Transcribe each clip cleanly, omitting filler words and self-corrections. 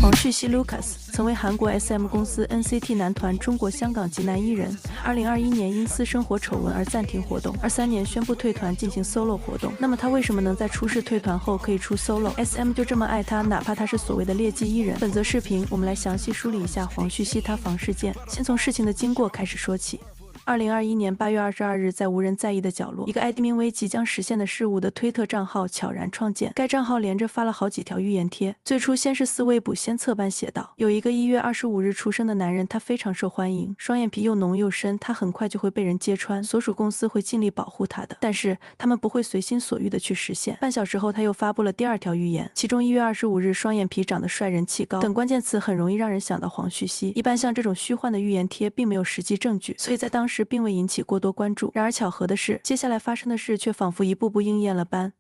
黄旭熙 Lucas 曾为韩国 SM 公司 NCT 男团中国香港籍男艺人，2021年因私生活丑闻而暂停活动，23年宣布退团进行 solo 活动。那么他为什么能在出事退团后可以出 solo？SM 就这么爱他，哪怕他是所谓的劣迹艺人。本则视频我们来详细梳理一下黄旭熙塌房事件，先从事情的经过开始说起。2021年8月22日，在无人在意的角落，一个 ID 名为即将实现的事物的推特账号悄然创建。该账号连着发了好几条预言贴，最初先是四位补先策般写道：有一个1月25日出生的男人，他非常受欢迎，双眼皮又浓又深，他很快就会被人揭穿，所属公司会尽力保护他的，但是他们不会随心所欲的去实现。半小时后，他又发布了第二条预言，其中1月25日双眼皮长得帅人气高等关键词很容易让人想到黄旭熙。一般像这种虚幻的预言贴并没有实际证据，所以在当时并未引起过多关注。然而巧合的是，接下来发生的事却仿佛一步步应验了般。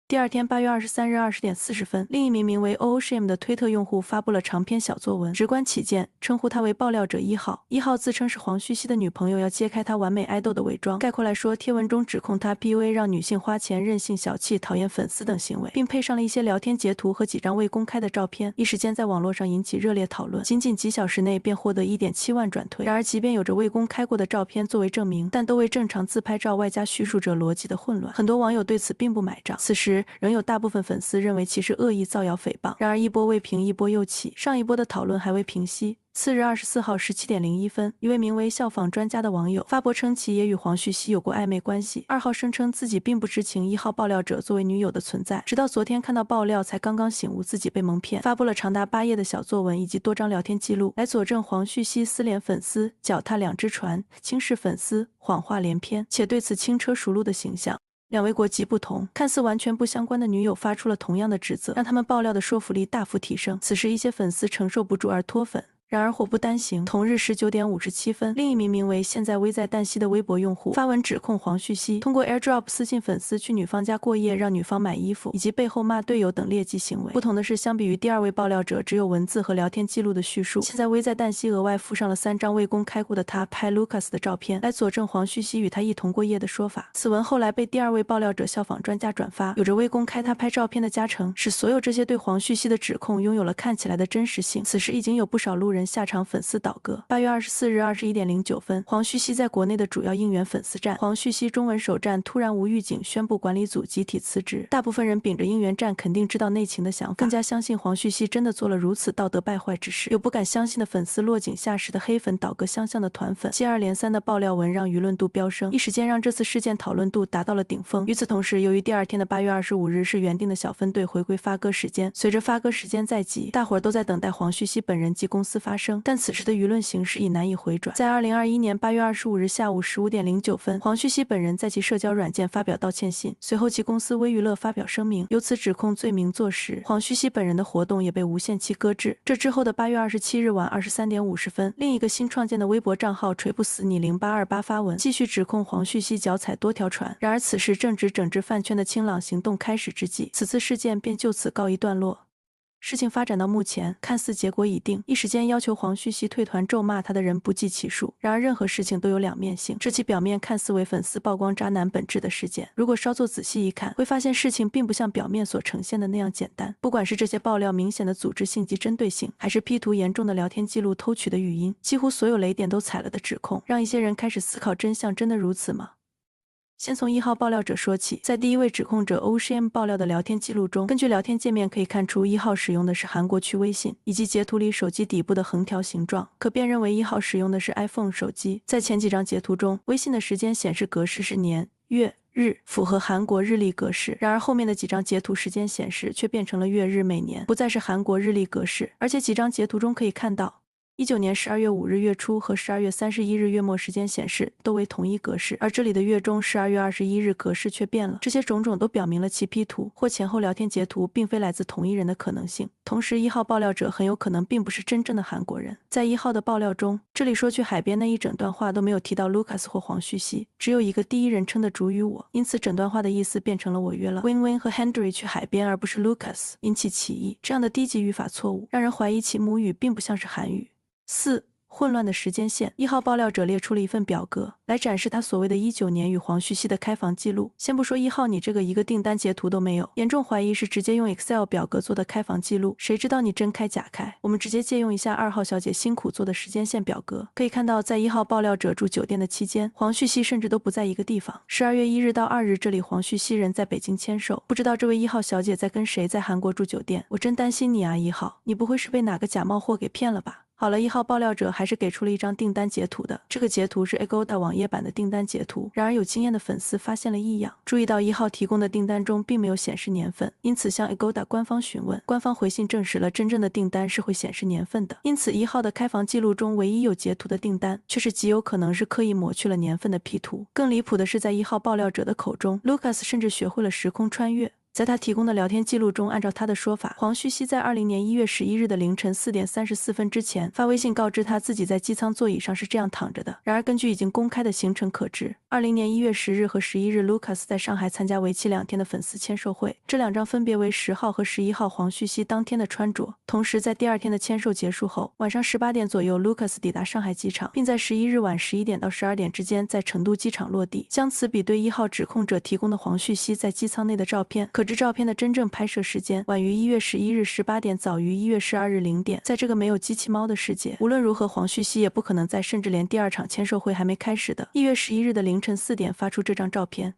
第二天8月23日20点40分，另一名为 OOSHIM 的推特用户发布了长篇小作文，直观起见，称呼他为爆料者1号。1号自称是黄旭熙的女朋友，要揭开他完美爱豆的伪装。概括来说，贴文中指控他 PUA 让女性花钱、任性小气、讨厌粉丝等行为，并配上了一些聊天截图和几张未公开的照片，一时间在网络上引起热烈讨论。仅几小时内便获得1.7万转推。然而，即便有着未公开过的照片作为证明，但都为正常自拍照外加叙述者逻辑的混乱。很多网友对此并不买账。此时仍有大部分粉丝认为其是恶意造谣诽谤，然而一波未平一波又起，上一波的讨论还未平息。次日24号17点01分，一位名为效仿专家的网友发博称其也与黄旭熙有过暧昧关系。2号声称自己并不知情1号爆料者作为女友的存在，直到昨天看到爆料才刚刚醒悟自己被蒙骗，发布了长达8页的小作文以及多张聊天记录，来佐证黄旭熙私联粉丝、脚踏两只船、轻视粉丝、谎话连篇，且对此轻车熟路的形象。两位国籍不同、看似完全不相关的女友发出了同样的指责，让他们爆料的说服力大幅提升。此时一些粉丝承受不住而脱粉。然而祸不单行，同日19点57分，另一名为现在危在旦夕的微博用户发文指控黄旭熙通过 AirDrop 私信粉丝去女方家过夜，让女方买衣服，以及背后骂队友等劣迹行为。不同的是，相比于第二位爆料者只有文字和聊天记录的叙述，现在危在旦夕额外附上了3张未公开过的他拍 Lucas 的照片，来佐证黄旭熙与他一同过夜的说法。此文后来被第二位爆料者效仿专家转发，有着未公开他拍照片的加成，使所有这些对黄旭熙的指控拥有了看起来的真实性。此时已经有不少路人下场粉丝倒戈。8月24日21点09分，黄旭熙在国内的主要应援粉丝站黄旭熙中文首站突然无预警宣布管理组集体辞职。大部分人秉着应援站肯定知道内情的想法，更加相信黄旭熙真的做了如此道德败坏之事。有不敢相信的粉丝落井下石的黑粉倒戈相向的团粉，接二连三的爆料文让舆论度飙升，一时间让这次事件讨论度达到了顶峰。与此同时，由于第二天的8月25日是原定的小分队回归发歌时间，随着发歌时间在即，大伙儿都在等待黄旭熙本人及公司发声，但此时的舆论形势已难以回转。在2021年8月25日下午15点09分，黄旭熙本人在其社交软件发表道歉信，随后其公司微娱乐发表声明，由此指控罪名坐实，黄旭熙本人的活动也被无限期搁置。这之后的8月27日晚23点50分，另一个新创建的微博账号锤不死你0828发文，继续指控黄旭熙脚踩多条船。然而此时正值整治饭圈的清朗行动开始之际，此次事件便就此告一段落。事情发展到目前，看似结果已定，一时间要求黄旭熙退团咒骂他的人不计其数。然而任何事情都有两面性，这起表面看似为粉丝曝光渣男本质的事件，如果稍作仔细一看，会发现事情并不像表面所呈现的那样简单。不管是这些爆料明显的组织性及针对性，还是 P 图严重的聊天记录偷取的语音，几乎所有雷点都踩了的指控，让一些人开始思考真相真的如此吗？先从1号爆料者说起，在第一位指控者 OOSHIM 爆料的聊天记录中，根据聊天界面可以看出1号使用的是韩国区微信，以及截图里手机底部的横条形状，可辨认为1号使用的是 iPhone 手机。在前几张截图中，微信的时间显示格式是年、月、日，符合韩国日历格式。然而后面的几张截图时间显示却变成了月日每年，不再是韩国日历格式。而且几张截图中可以看到19年12月5日月初和12月31日月末时间显示都为同一格式，而这里的月中12月21日格式却变了。这些种种都表明了其 P 图或前后聊天截图并非来自同一人的可能性。同时1号爆料者很有可能并不是真正的韩国人。在1号的爆料中，这里说去海边那一整段话都没有提到 Lucas 或黄旭熙，只有一个第一人称的主语我，因此整段话的意思变成了我约了 Win-Win 和 Henry 去海边，而不是 Lucas， 引起歧义。这样的低级语法错误让人怀疑其母语并不像是韩语。4. 混乱的时间线。1号爆料者列出了一份表格，来展示他所谓的19年与黄旭熙的开房记录。先不说1号你这个一个订单截图都没有，严重怀疑是直接用 Excel 表格做的开房记录，谁知道你真开假开。我们直接借用一下2号小姐辛苦做的时间线表格，可以看到在1号爆料者住酒店的期间，黄旭熙甚至都不在一个地方。12月1日到2日，这里黄旭熙人在北京签售，不知道这位1号小姐在跟谁在韩国住酒店。我真担心你啊1号，你不会是被哪个假冒货给骗了吧？好了，1号爆料者还是给出了一张订单截图的，这个截图是 Agoda 网页版的订单截图。然而有经验的粉丝发现了异样，注意到1号提供的订单中并没有显示年份，因此向 Agoda 官方询问，官方回信证实了真正的订单是会显示年份的。因此1号的开房记录中唯一有截图的订单，却是极有可能是刻意抹去了年份的 P 图。更离谱的是，在1号爆料者的口中 ，Lucas 甚至学会了时空穿越。在他提供的聊天记录中，按照他的说法，黄旭熙在20年1月11日的凌晨4点34分之前发微信告知他自己在机舱座椅上是这样躺着的。然而根据已经公开的行程可知，20年1月10日和11日 Lucas 在上海参加为期2天的粉丝签售会，这2张分别为10号和11号黄旭熙当天的穿着。同时在第2天的签售结束后，晚上18点左右 Lucas 抵达上海机场，并在11日晚11点到12点之间在成都机场落地。将此比对1号指控者提供的黄旭熙在机舱内的照片，可知照片的真正拍摄时间晚于1月11日18点，早于1月12日0点。在这个没有机器猫的世界，无论如何黄旭熙也不可能在甚至连第2场签售会还没开始的1月11日的凌晨4点发出这张照片。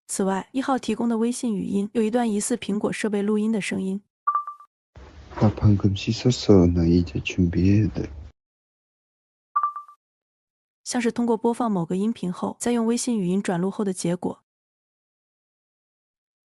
此外，1号提供的微信语音有一段疑似苹果设备录音的声音。나 방금 씻었어. 나 이제 준비해야 돼. 像是通过播放某个音频后，再用微信语音转录后的结果。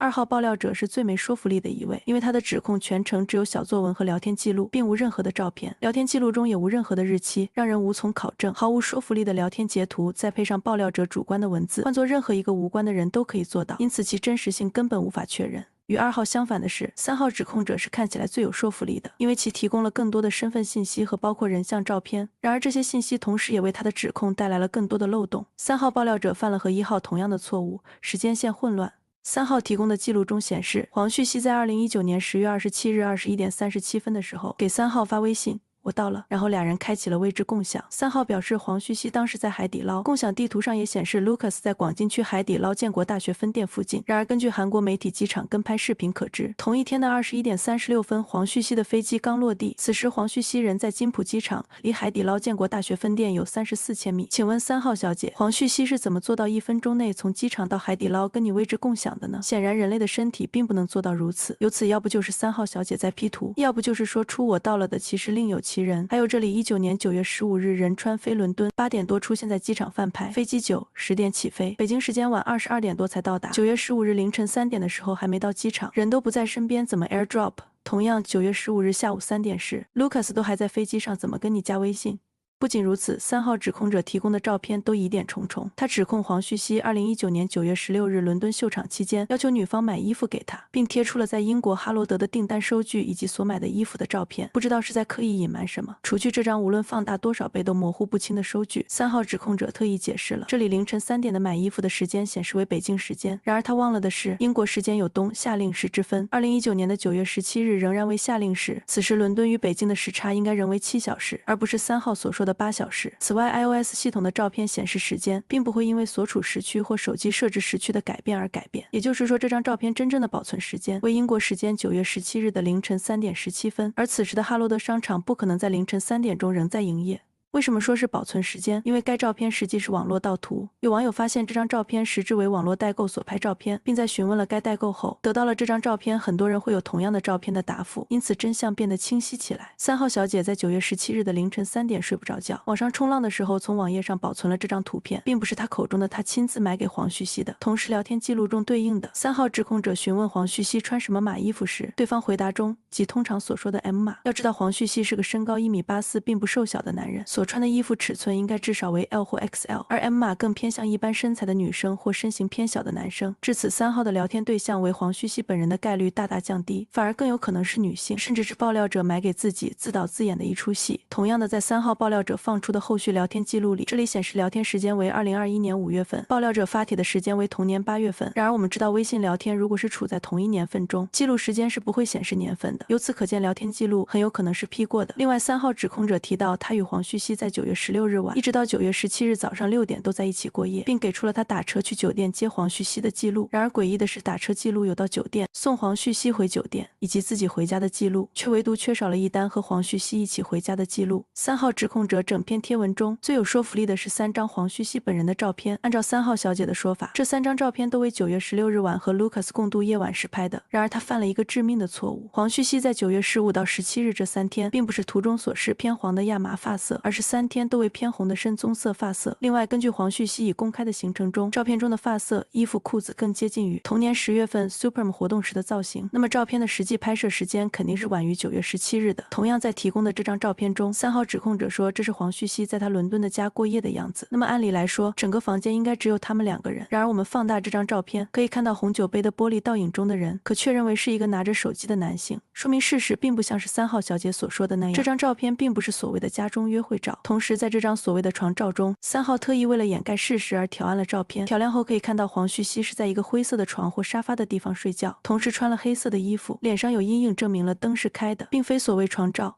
2号爆料者是最没说服力的一位，因为他的指控全程只有小作文和聊天记录，并无任何的照片，聊天记录中也无任何的日期，让人无从考证。毫无说服力的聊天截图，再配上爆料者主观的文字，换作任何一个无关的人都可以做到，因此其真实性根本无法确认。与2号相反的是，3号指控者是看起来最有说服力的，因为其提供了更多的身份信息和包括人像照片。然而这些信息同时也为他的指控带来了更多的漏洞。3号爆料者犯了和1号同样的错误，时间线混乱。3号提供的记录中显示，黄旭熙在2019年10月27日21点37分的时候给3号发微信，我到了，然后2人开启了位置共享。3号表示黄旭熙当时在海底捞，共享地图上也显示 Lucas 在广金区海底捞建国大学分店附近。然而根据韩国媒体机场跟拍视频可知，同一天的21点36分，黄旭熙的飞机刚落地，此时黄旭熙人在金浦机场，离海底捞建国大学分店有34千米。请问3号小姐，黄旭熙是怎么做到1分钟内从机场到海底捞跟你位置共享的呢？显然人类的身体并不能做到如此，由此要不就是3号小姐在 P 图，要不就是说出我到了的其实另有其人。还有这里19年9月15日仁川飞伦敦8点多出现在机场饭拍，飞机9、10点起飞，北京时间晚22点多才到达。9月15日凌晨3点的时候还没到机场，人都不在身边，怎么 airdrop？ 同样9月15日下午3点时 Lucas 都还在飞机上，怎么跟你加微信？不仅如此，3号指控者提供的照片都疑点重重。他指控黄旭熙2019年9月16日伦敦秀场期间要求女方买衣服给他，并贴出了在英国哈罗德的订单收据以及所买的衣服的照片，不知道是在刻意隐瞒什么。除去这张无论放大多少倍都模糊不清的收据，3号指控者特意解释了，这里凌晨3点的买衣服的时间显示为北京时间。然而他忘了的是，英国时间有冬夏令时之分，2019年的9月17日仍然为夏令时，此时伦敦与北京的时差应该仍为7小时，而不是3号所说的8小时。此外 iOS 系统的照片显示时间并不会因为所处时区或手机设置时区的改变而改变，也就是说这张照片真正的保存时间为英国时间9月17日的凌晨3点17分，而此时的哈罗德商场不可能在凌晨3点钟仍在营业。为什么说是保存时间？因为该照片实际是网络盗图。有网友发现这张照片实质为网络代购所拍照片，并在询问了该代购后，得到了这张照片很多人会有同样的照片的答复，因此真相变得清晰起来。3号小姐在9月17日的凌晨3点睡不着觉，网上冲浪的时候从网页上保存了这张图片，并不是她口中的她亲自买给黄旭熙的。同时聊天记录中对应的3号指控者询问黄旭熙穿什么码衣服时，对方回答中即通常所说的 M 码。要知道黄旭熙是个身高1.84米并不瘦小的男人，所穿的衣服尺寸应该至少为 L 或 XL， 而 M 码更偏向一般身材的女生或身形偏小的男生。至此3号的聊天对象为黄旭熙本人的概率大大降低，反而更有可能是女性，甚至是爆料者买给自己自导自演的一出戏。同样的，在3号爆料者放出的后续聊天记录里，这里显示聊天时间为2021年5月份，爆料者发帖的时间为同年8月份。然而我们知道微信聊天如果是处在同一年份中，记录时间是不会显示年份的，由此可见聊天记录很有可能是 P 过的。另外3号指控者提到他与黄旭熙熙在9月16日晚一直到9月17日早上6点都在一起过夜，并给出了他打车去酒店接黄旭熙的记录。然而诡异的是，打车记录有到酒店送黄旭熙回酒店以及自己回家的记录，却唯独缺少了一单和黄旭熙一起回家的记录。3号指控者整篇贴文中最有说服力的是3张黄旭熙本人的照片。按照3号小姐的说法，这3张照片都为9月16日晚和 Lucas 共度夜晚时拍的。然而他犯了一个致命的错误，黄旭熙在9月15到17日这3天并不是图中所示偏黄的亚麻发色，而是3天都为偏红的深棕色发色。另外，根据黄旭熙已公开的行程中，照片中的发色、衣服、裤子更接近于同年10月份 Supreme 活动时的造型，那么照片的实际拍摄时间肯定是晚于9月17日的。同样在提供的这张照片中，3号指控者说这是黄旭熙在他伦敦的家过夜的样子。那么按理来说，整个房间应该只有他们2个人。然而我们放大这张照片，可以看到红酒杯的玻璃倒影中的人可确认为是一个拿着手机的男性，说明事实并不像是3号小姐所说的那样，这张照片并不是所谓的家中约会照。同时在这张所谓的床照中，3号特意为了掩盖事实而调暗了照片，调亮后可以看到黄旭熙是在一个灰色的床或沙发的地方睡觉，同时穿了黑色的衣服，脸上有阴影证明了灯是开的，并非所谓床照。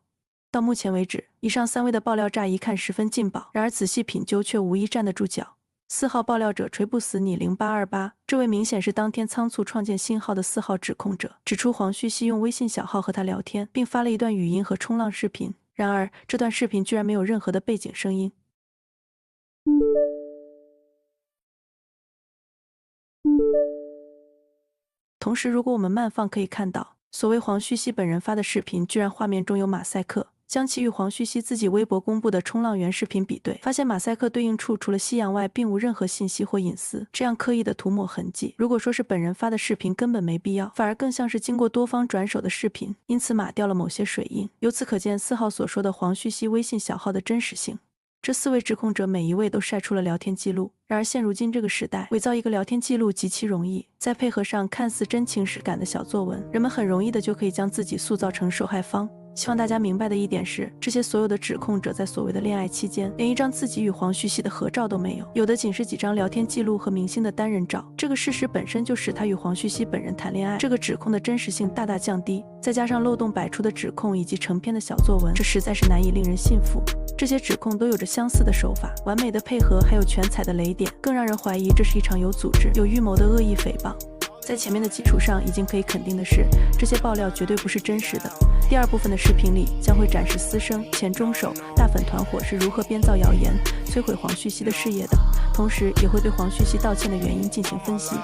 到目前为止，以上3位的爆料乍一看十分劲爆，然而仔细品究却无一站得住脚。4号爆料者锤不死你0828，这位明显是当天仓促创建新号的4号指控者，指出黄旭熙用微信小号和他聊天，并发了一段语音和冲浪视频。然而这段视频居然没有任何的背景声音。同时如果我们慢放可以看到，所谓黄旭熙本人发的视频居然画面中有马赛克。将其与黄旭熙自己微博公布的冲浪原视频比对，发现马赛克对应处除了夕阳外并无任何信息或隐私，这样刻意的涂抹痕迹，如果说是本人发的视频根本没必要，反而更像是经过多方转手的视频，因此码掉了某些水印。由此可见4号所说的黄旭熙微信小号的真实性。这4位指控者每一位都晒出了聊天记录，然而现如今这个时代，伪造一个聊天记录极其容易，再配合上看似真情实感的小作文，人们很容易的就可以将自己塑造成受害方。希望大家明白的一点是，这些所有的指控者在所谓的恋爱期间，连一张自己与黄旭熙的合照都没有，有的仅是几张聊天记录和明星的单人照。这个事实本身就使他与黄旭熙本人谈恋爱这个指控的真实性大大降低，再加上漏洞百出的指控以及成篇的小作文，这实在是难以令人信服。这些指控都有着相似的手法，完美的配合，还有全彩的雷点，更让人怀疑这是一场有组织、有预谋的恶意诽谤。在前面的基础上，已经可以肯定的是，这些爆料绝对不是真实的。第2部分的视频里将会展示私生、前中手、大粉团伙是如何编造谣言、摧毁黄旭熙的事业的，同时也会对黄旭熙道歉的原因进行分析。